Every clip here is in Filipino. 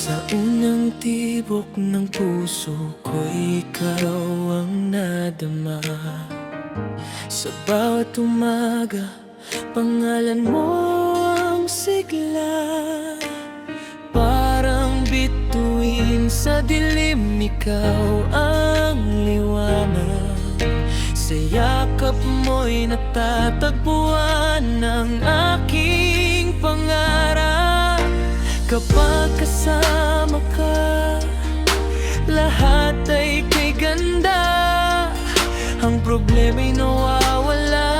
Sa unang tibok ng puso ko'y ikaw ang nadama. Sa bawat umaga, pangalan mo ang sigla. Parang bituin sa dilim, ikaw ang liwanag. Sa yakap mo'y natatagpuan ng aking pangarap. Kapag kasama ka, lahat ay kay ganda. Ang problema'y nawawala.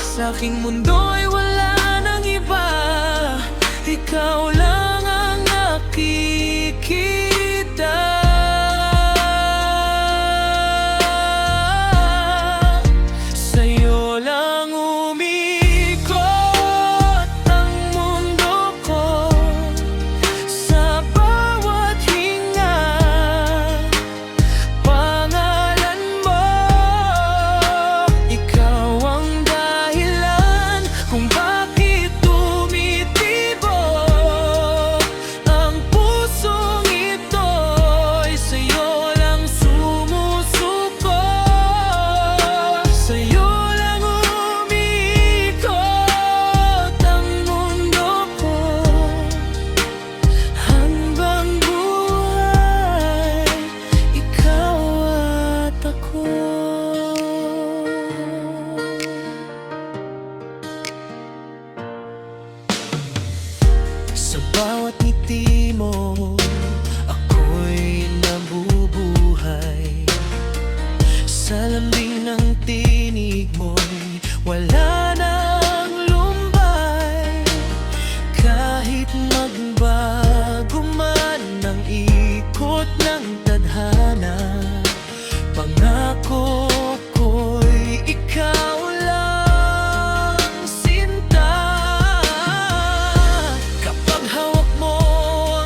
Sa aking mundo'y wala nang iba. Ikaw lang ang nakikita. Sa'yo lang umikot ang mundo ko. Sa bawat hinga, pangalan mo. Ikaw ang dahilan kung bakit tumitibok ang pusong ito'y sa'yo lang sumusuko. Sa'yo lang umikot ang mundo ko. Hanggang buhay, ikaw at ako. Sa bawat ngiti mo, ako'y nabubuhay. Sa lambing ng tinig mo'y wala nang lumbay. Kahit magbago man ang ikot ng tadhana, pangako ko'y ikaw lang, sinta. Kapag hawak mo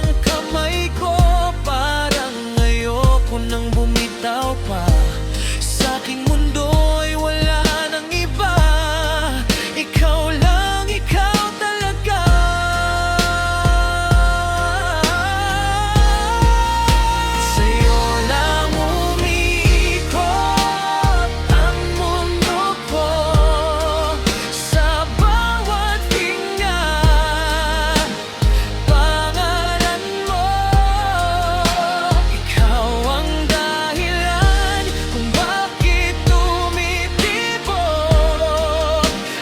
ang kamay ko, parang ayoko nang bumitaw pa. Sa aking mundo'y wala nang iba. Ikaw lang, ikaw talaga. Sa'yo lang umiikot ang mundo ko. Sa bawat hinga, pangalan mo. Ikaw ang dahilan kung bakit tumitibok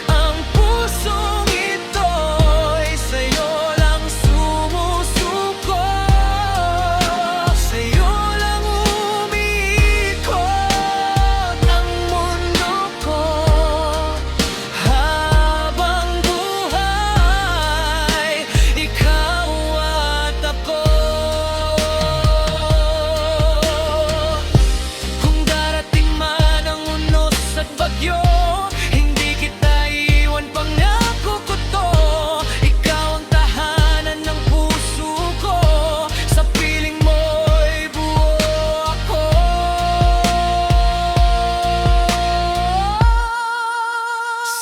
ang pusong ito'y sa'yo lang sumusuko. Sa'yo lang umiikot ang mundo ko. Habang buhay, ikaw at ako. Kung darating man ang unos at bagyo, hindi kita iwan, pangako ko to. Ikaw ang tahanan ng puso ko. Sa piling mo'y buo ako.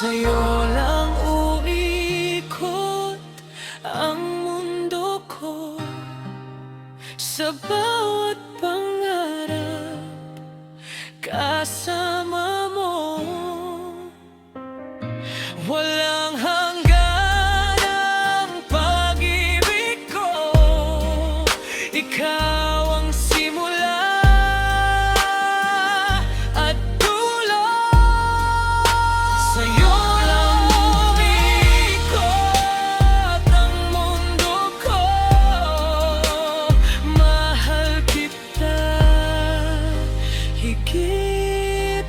Sa'yo lang uikot ang mundo ko. Sa bawat pangarap, kasama mo. Walang hanggan ang pag-ibig ko. Ikaw ang simula at dulo. Sa'yo lang umikot ang mundo ko. Mahal kita higit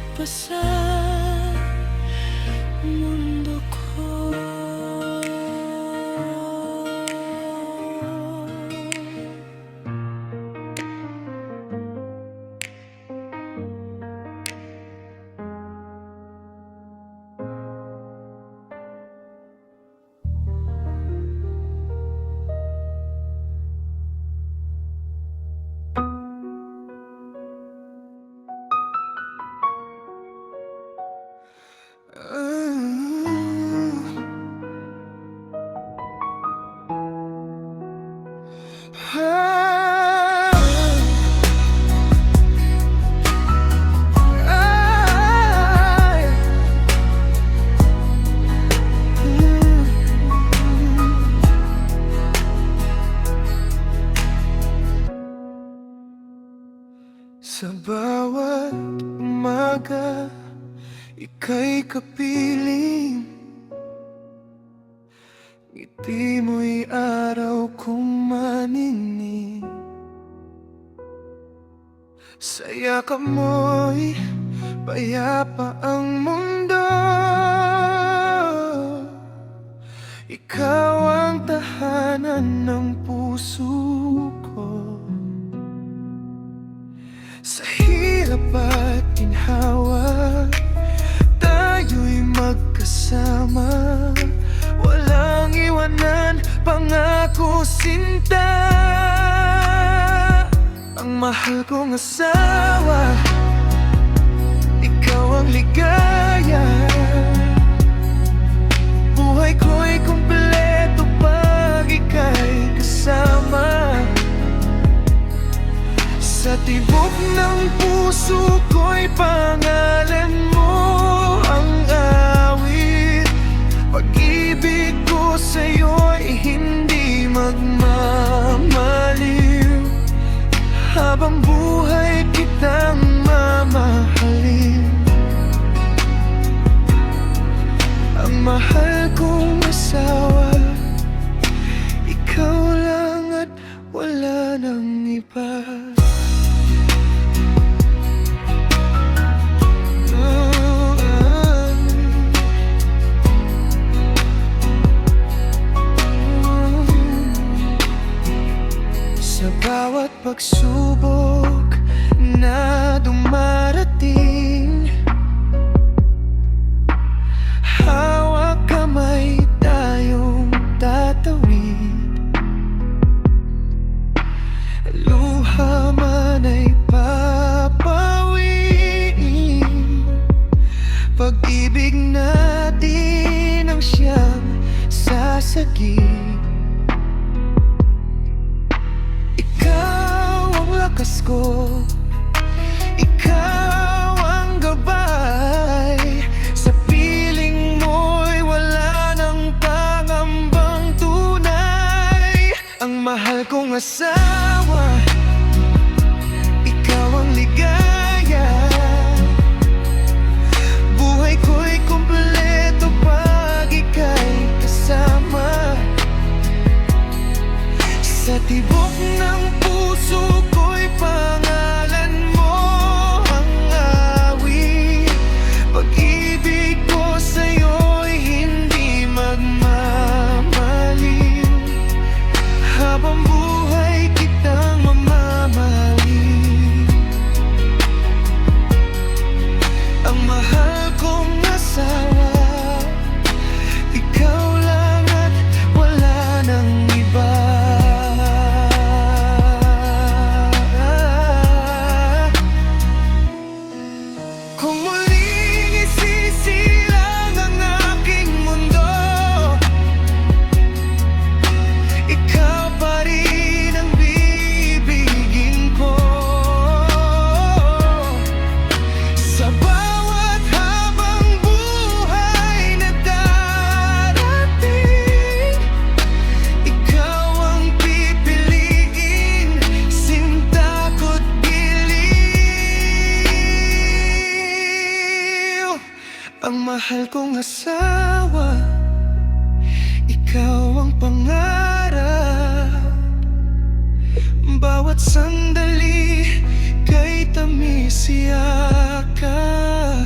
Ay. Sa bawat umaga, ika'y kapiling. Ngiti mo'y araw kong maninig. Sa yakap mo'y payapa ang mundo. Ikaw ang tahanan ng puso ko. Sa hirap at ginhawa, tayo'y magkasama. Walang iwanan, pangako sinta. Ang mahal kong asawa, ikaw ang ligaya. Buhay ko'y kumpleto pag ika'y kasama. Sa tibok ng puso ko'y pangalan mo ang awit. Pag-ibig ko sa'yo'y hindi magmamaliw. Habang buhay kitang mamahalin. Ang mahal kong asawa, ikaw lang at wala nang iba. Sa bawat pagsubok na dumarating, hawak kamay tayong tatawid. Luha man ay papawiin. Pag-ibig natin ang siyang sasagip. Lakas ko, ikaw ang gabay. Sa piling mo'y wala nang pangambang tunay. Ang mahal kong asawa, ikaw ang ligaya. Buhay ko'y kumpleto pag ika'y kasama. Sa tibok ng puso ko'y pangalan mo ang awit. Pag-ibig ko sa'yo'y hindi magmamaliw. Habang buhay kitang mamamalin. Ang mahal kong asawa, ikaw lang at wala nang iba. Kung muling isisilang ang aking mundo, ikaw pa rin ang bibigin ko. Sa bawat habang buhay na darating, ikaw ang pipiliin, sinta ko't giliw. Ang mahal kong asawa, ikaw ang pangarap. Bawat sandali kay tamis yakap.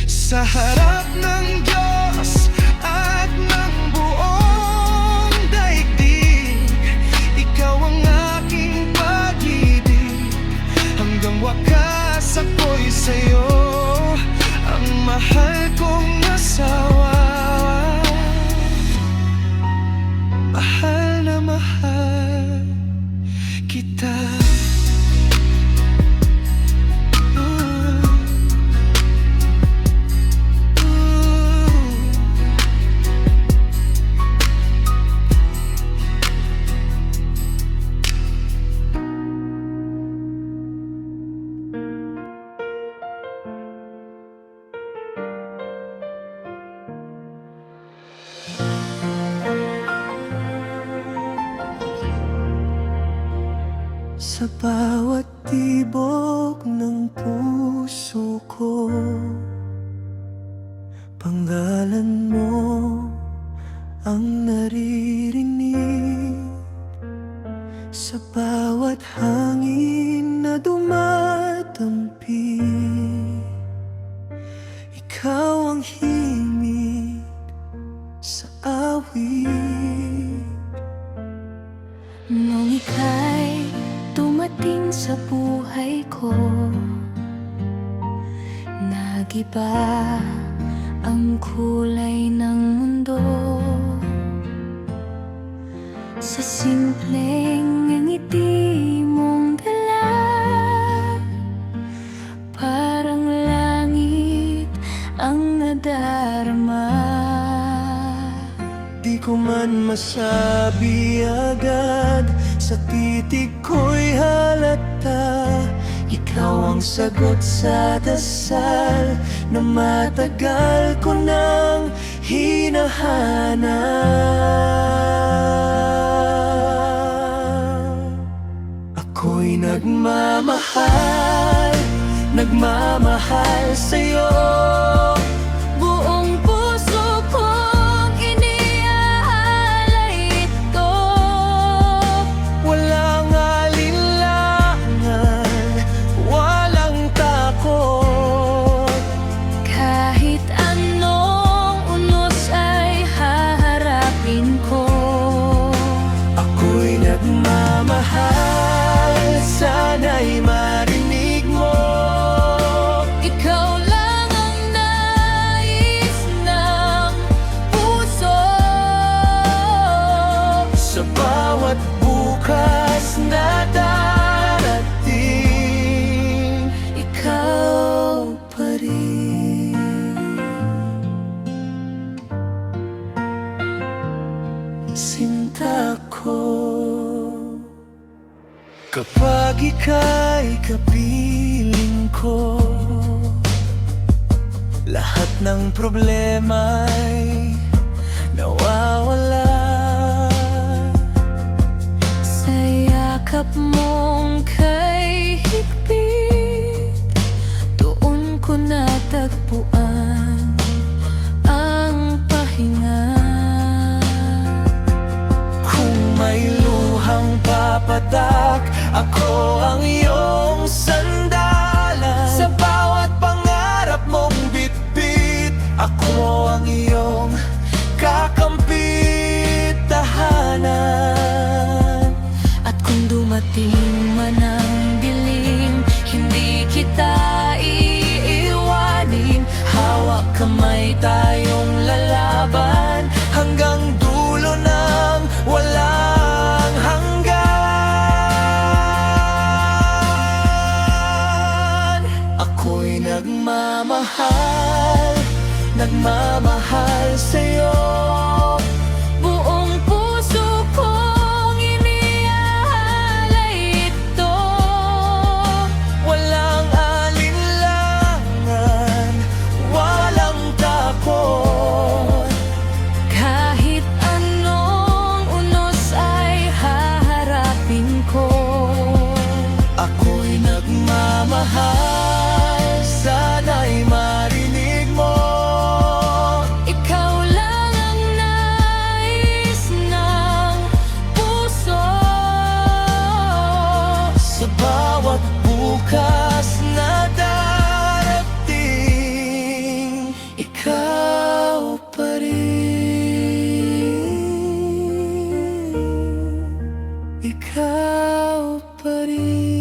Sa harap ng Diyos at ng buong daigdig, ikaw ang aking pag-ibig. Hanggang wakas ako'y sa'yo, ang mahal kong asawa. Mahal na mahal kita. Sa bawat tibok ng puso ko, panggalan mo ang naririnig. Sa bawat hangin na dumadampi, ikaw ang himig sa awit. Nung ika'y dumating sa buhay ko, nagiba ang kulay ng mundo. Sa simpleng ngiti mong dala, parang langit ang nadarama. Di ko man masabi agad, sa titig ko'y halata. Ikaw ang sagot sa dasal na matagal ko nang hinahanap. Ako'y nagmamahal, nagmamahal sa'yo. Buong puso kong iniaalay ito. Walang alinlangan, walang takot. Kahit anong unos ay haharapin ko. Ako'y nagmamahal, sana'y marinig mo. Ikaw lang ang nais ng puso. Sa bawat bukas na darating, ikaw pa rin. Sinta ko, kapag ika'y kapiling ko, lahat ng problema'y nawawala. Sa yakap mong kay higpit, doon ko natagpuan ang pahinga. Kung may luhang papatak, ako ang iyong sandalan. Sa bawat pangarap mong bitbit, ako ang iyong kakampit, tahanan. At kung dumating man ang dilim, hindi kita iiwanin. Hawak kamay tayong lalaban hanggang dulo ng walang hanggan. Ako'y nagmamahal, nagmamahal sa'yo. Buong puso kong iniaalay ito. Walang alinlangan, walang takot. Kahit anong unos ay haharapin ko. Ako'y nagmamahal, sana'y marinig mo. Ikaw lang ang nais ng puso. Sa bawat bukas na darating, ikaw pa rin. Ikaw pa rin.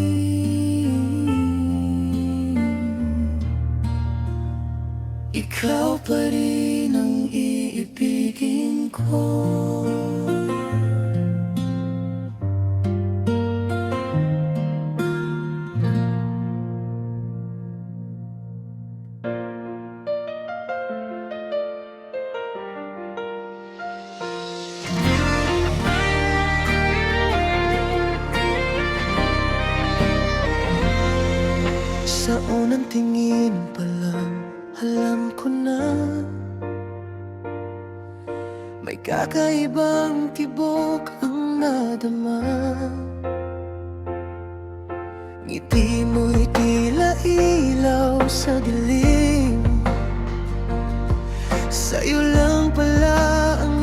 Ikaw pa rin ang iibigin ko. Sa unang tingin pa lang, alam ko na may kakaibang tibok ang nadama. Ngiti mo'y tila ilaw sa dilim. Sa'yo lang pala ang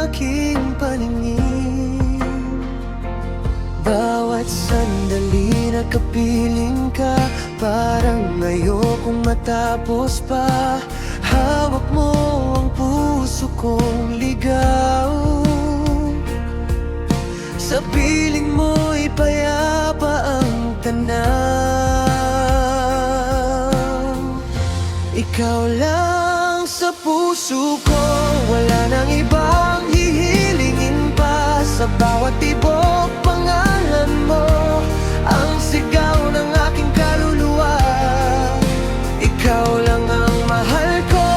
aking paningin. Bawat sandali nakapiling ka, parang ayokong matapos pa. Hawak mo ang puso kong ligaw. Sa piling mo'y payapa ang tanaw. Ikaw lang sa puso ko, wala nang ibang hihilingin pa. Sa bawat tibok pangalan mo, ang sigaw ng aking kaluluwa. Ikaw lang ang mahal ko,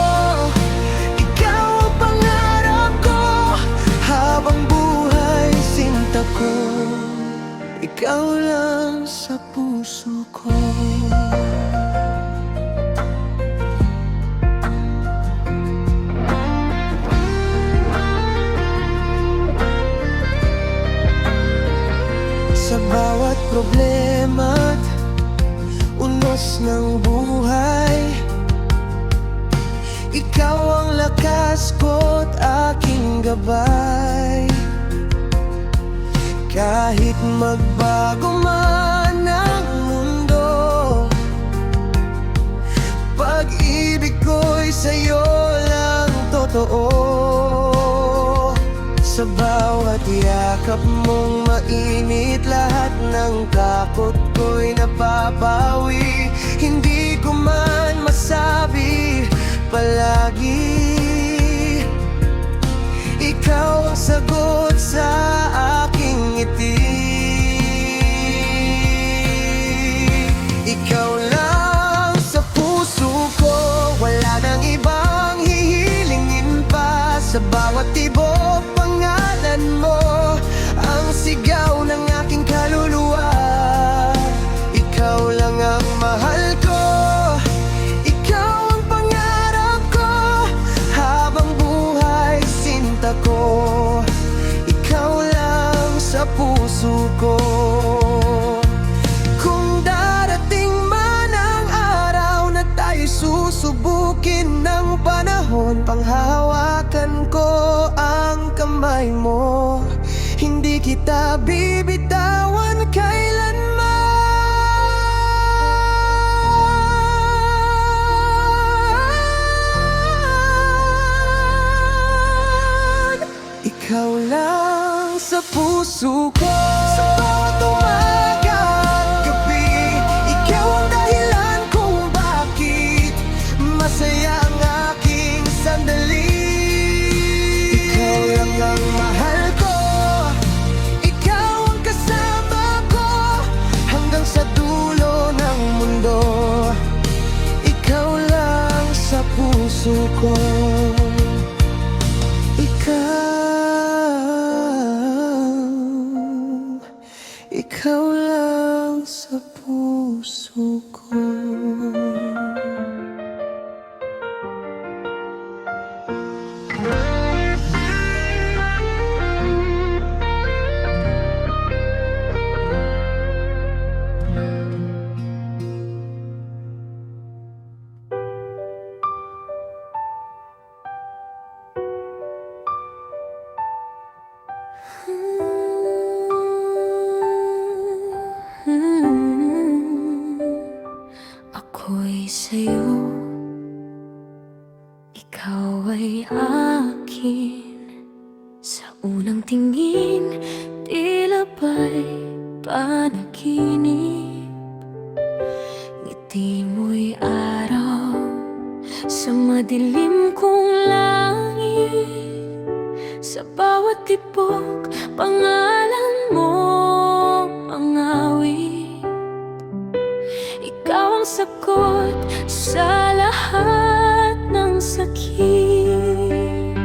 ikaw ang pangarap ko. Habang buhay sinta ko, ikaw lang sa puso ko. Sa bawat problema't unos ng buhay, ikaw ang lakas ko't aking gabay. Kahit magbago man ang mundo, pag-ibig ko'y sa'yo lang totoo. Sa bawat yakap mong mainit, lahat ng takot ko'y napapawi. Hindi ko man masabi palagi, ikaw ang sagot sa aking ngiti. Ikaw lang sa puso ko, wala nang ibang hihilingin pa. Sa bawat tibok pangalan mo, ang sigaw ng aking kaluluwa. Ikaw lang ang mahal ko, ikaw ang pangarap ko. Habang buhay sinta ko, ikaw lang sa puso ko. Kung darating man ang araw na tayo'y susubukin ng panahon, panghahawakan ko ang kamay mo. Hindi kita bibitawan kailanman. Ikaw lang sa puso ko. Sa bawat umaga at gabi, ikaw ang dahilan kung bakit masaya ang aking sandali. Ikaw lang ang mahal ko, ikaw ang kasama ko hanggang sa dulo ng mundo. Ikaw lang sa puso ko. Ikaw lang sa puso ko. Ako'y sa'yo, ikaw ay akin. Sa unang tingin, tila ba'y panaginip. Ngiti mo'y araw sa madilim kong langit. Sa bawat tibok, pangalan mo ang awit. Ikaw ang sagot sa lahat ng sakit.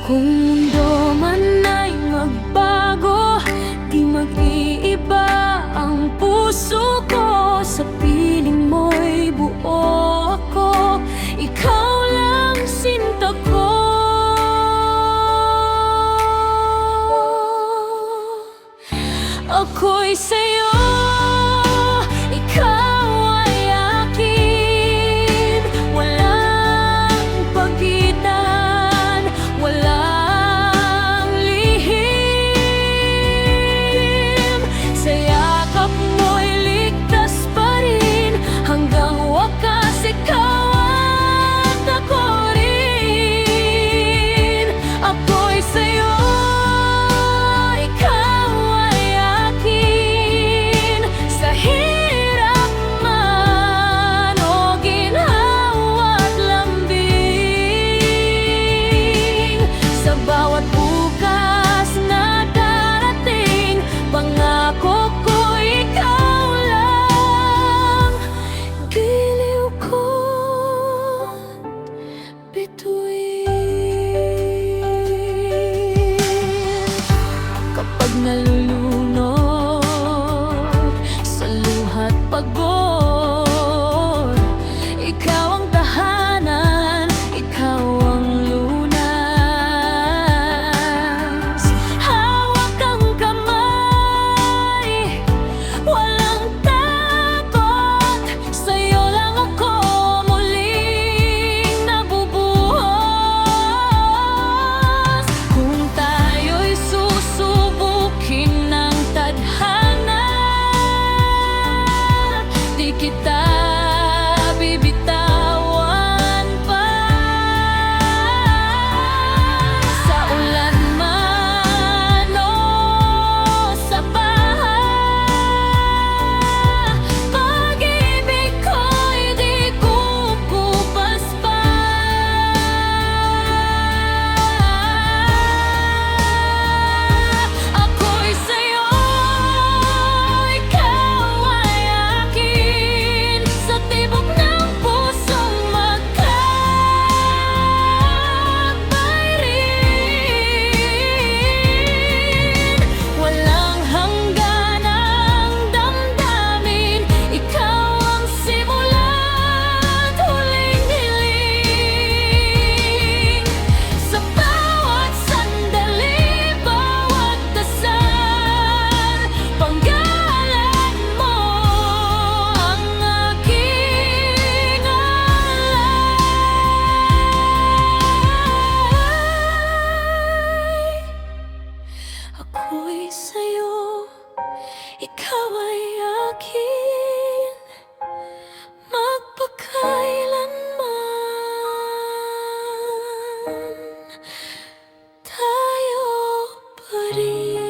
Kung mundo man ay magbago, di mag-iiba ang puso ko. Sa piling mo'y buo ako, ikaw lang sinta ko. Ako'y sa'yo, nalulunod sa luha't pagod. Ikaw ang tahanan, ikaw ang lunas. Hawak ang kamay, walang takot. Sa'yo lang ako muling nabubuhos. Kung tayo'y susubukin ng tadhana, di kita bibitawan pa. Sa ulan man o sa baha, pag-ibig ko'y di kukupas pa. Ako'y sa'yo, ikaw ay akin. Sa tibok ng pusong magkabayrin, walang hangganang damdamin. Ikaw ang simula't huling hiling. Sa bawat sandali, bawat dasal, panggalan mo ang aking alay. Ako'y sa'yo, ikaw ay akin, magpakailanman tayo pa rin.